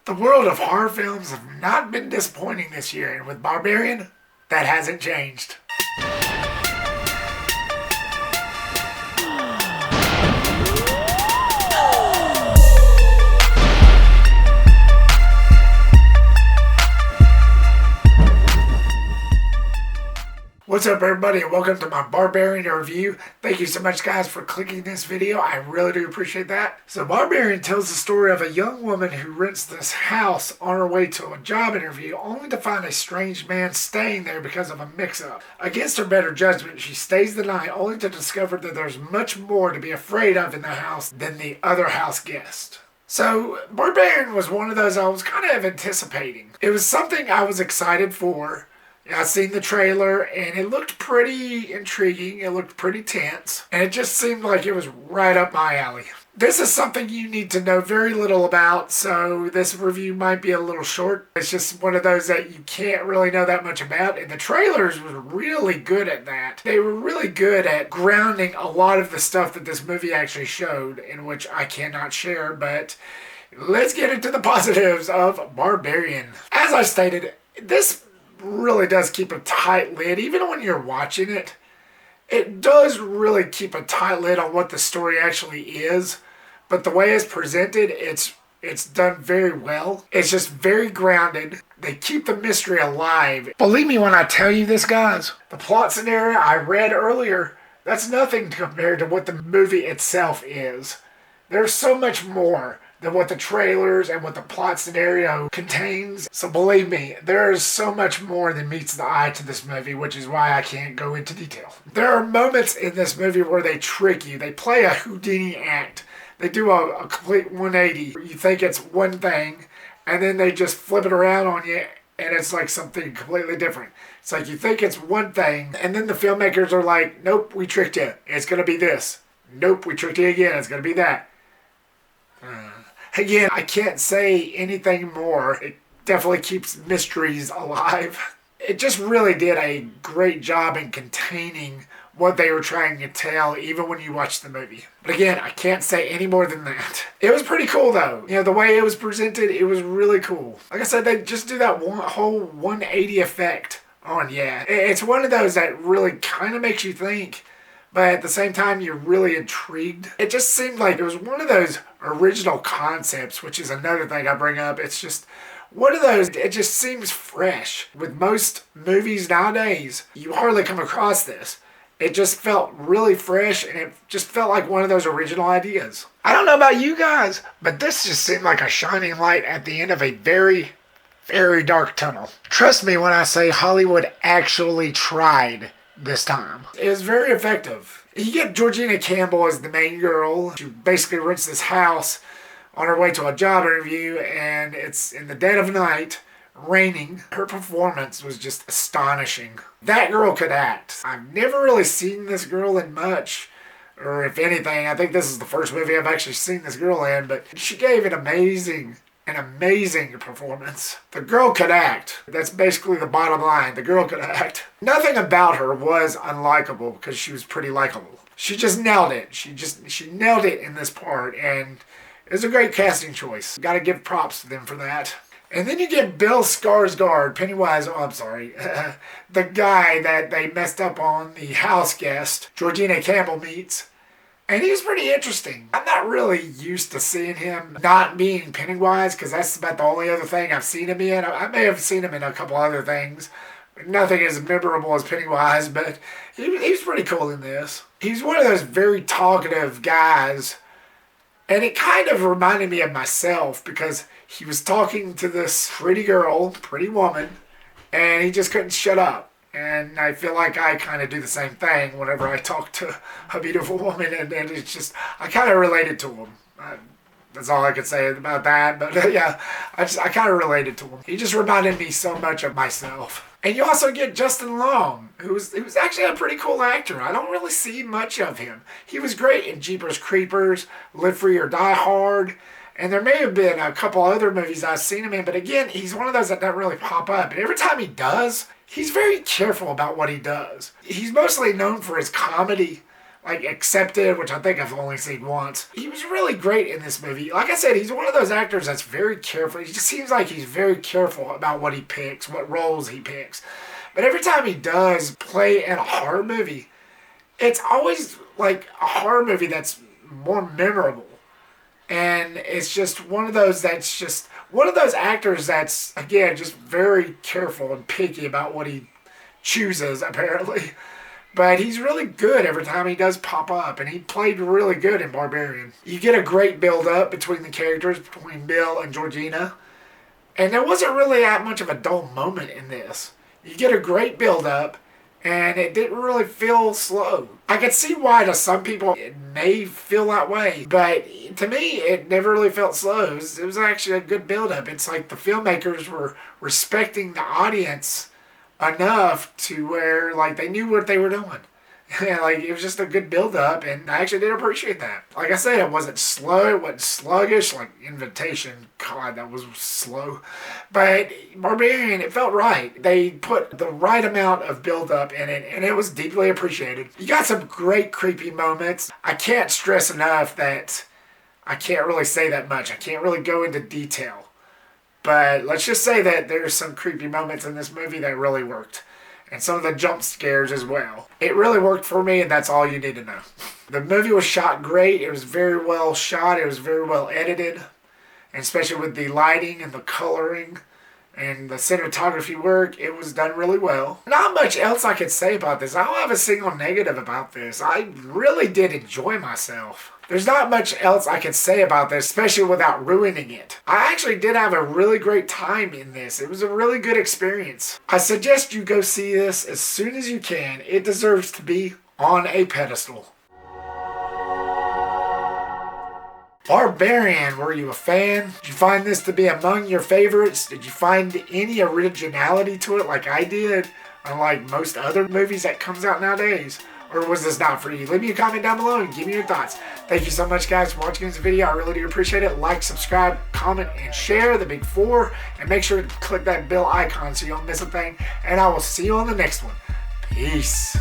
The world of horror films have not been disappointing this year, and with Barbarian, that hasn't changed. What's up, everybody, and welcome to my Barbarian review. Thank you so much, guys, for clicking this video. I really do appreciate that. So Barbarian tells the story of a young woman who rents this house on her way to a job interview, only to find a strange man staying there because of a mix-up. Against her better judgment, she stays the night, only to discover that there's much more to be afraid of in the house than the other house guest. So, Barbarian was one of those I was kind of anticipating. It was something I was excited for. I seen the trailer and it looked pretty intriguing, it looked pretty tense, and it just seemed like it was right up my alley. This is something you need to know very little about, so this review might be a little short. It's just one of those that you can't really know that much about, and the trailers were really good at that. They were really good at grounding a lot of the stuff that this movie actually showed, in which I cannot share, but let's get into the positives of Barbarian. As I stated, this really does keep a tight lid. Even when you're watching it, it does really keep a tight lid on what the story actually is, but the way it's presented, it's done very well. It's just very grounded. They keep the mystery alive. Believe me when I tell you this, guys, the plot scenario I read earlier, that's nothing compared to what the movie itself is. There's so much more than what the trailers and what the plot scenario contains. So believe me, there is so much more than meets the eye to this movie, which is why I can't go into detail. There are moments in this movie where they trick you. They play a Houdini act. They do a complete 180. You think it's one thing, and then they just flip it around on you, and it's like something completely different. It's like you think it's one thing, and then the filmmakers are like, nope, we tricked you. It's going to be this. Nope, we tricked you again. It's going to be that. Again, I can't say anything more. It definitely keeps mysteries alive. It just really did a great job in containing what they were trying to tell, even when you watch the movie. But again, I can't say any more than that. It was pretty cool, though. You know, the way it was presented, it was really cool. Like I said, they just do that whole 180 effect on you. It's one of those that really kind of makes you think, but at the same time, you're really intrigued. It just seemed like it was one of those original concepts, which is another thing I bring up. It's just one of those, it just seems fresh. With most movies nowadays, you hardly come across this. It just felt really fresh, and it just felt like one of those original ideas. I don't know about you guys, but this just seemed like a shining light at the end of a very, very dark tunnel. Trust me when I say Hollywood actually tried this time. It was very effective. You get Georgina Campbell as the main girl. She basically rents this house on her way to a job interview, and it's in the dead of night, raining. Her performance was just astonishing. That girl could act. I've never really seen this girl in much, or if anything, I think this is the first movie I've actually seen this girl in, but she gave an amazing performance. The girl could act. That's basically the bottom line. The girl could act. Nothing about her was unlikable because she was pretty likable. She just nailed it. She nailed it in this part, and it was a great casting choice. Got to give props to them for that. And then you get Bill Skarsgård, Pennywise, the guy that they messed up on, the house guest, Georgina Campbell meets. And he's pretty interesting. I'm not really used to seeing him not being Pennywise, because that's about the only other thing I've seen him in. I may have seen him in a couple other things. Nothing as memorable as Pennywise, but he's pretty cool in this. He's one of those very talkative guys, and it kind of reminded me of myself, because he was talking to this pretty girl, pretty woman, and he just couldn't shut up. And I feel like I kind of do the same thing whenever I talk to a beautiful woman, and it's just, I kind of related to him. That's all I could say about that, but yeah, I kind of related to him. He just reminded me so much of myself. And you also get Justin Long, who's actually a pretty cool actor. I don't really see much of him. He was great in Jeepers Creepers, Live Free or Die Hard, and there may have been a couple other movies I've seen him in, but again, he's one of those that don't really pop up. And every time he does, he's very careful about what he does. He's mostly known for his comedy, like Accepted, which I think I've only seen once. He was really great in this movie. Like I said, he's one of those actors that's very careful. He just seems like he's very careful about what he picks, what roles he picks. But every time he does play in a horror movie, it's always like a horror movie that's more memorable. And it's just one of those actors that's, again, just very careful and picky about what he chooses, apparently. But he's really good every time he does pop up, and he played really good in Barbarian. You get a great build-up between the characters, between Bill and Georgina. And there wasn't really that much of a dull moment in this. You get a great build-up, and it didn't really feel slow. I could see why to some people it may feel that way, but to me it never really felt slow. It was actually a good build-up. It's like the filmmakers were respecting the audience enough to where like they knew what they were doing. Like it was just a good build-up, and I actually did appreciate that. Like I said, it wasn't slow, it wasn't sluggish like Invitation. God, that was slow. But Barbarian, it felt right. They put the right amount of build-up in it, and it was deeply appreciated. You got some great creepy moments. I can't stress enough that I can't really say that much. I can't really go into detail. But let's just say that there's some creepy moments in this movie that really worked. And some of the jump scares as well. It really worked for me, and that's all you need to know. The movie was shot great. It was very well shot. It was very well edited. And especially with the lighting and the coloring and the cinematography work, it was done really well. Not much else I could say about this. I don't have a single negative about this. I really did enjoy myself. There's not much else I can say about this, especially without ruining it. I actually did have a really great time in this. It was a really good experience. I suggest you go see this as soon as you can. It deserves to be on a pedestal. Barbarian, were you a fan? Did you find this to be among your favorites? Did you find any originality to it like I did? Unlike most other movies that comes out nowadays? Or was this not for you? Leave me a comment down below and give me your thoughts. Thank you so much, guys, for watching this video. I really do appreciate it. Like, subscribe, comment, and share, the big 4. And make sure to click that bell icon so you don't miss a thing. And I will see you on the next one. Peace.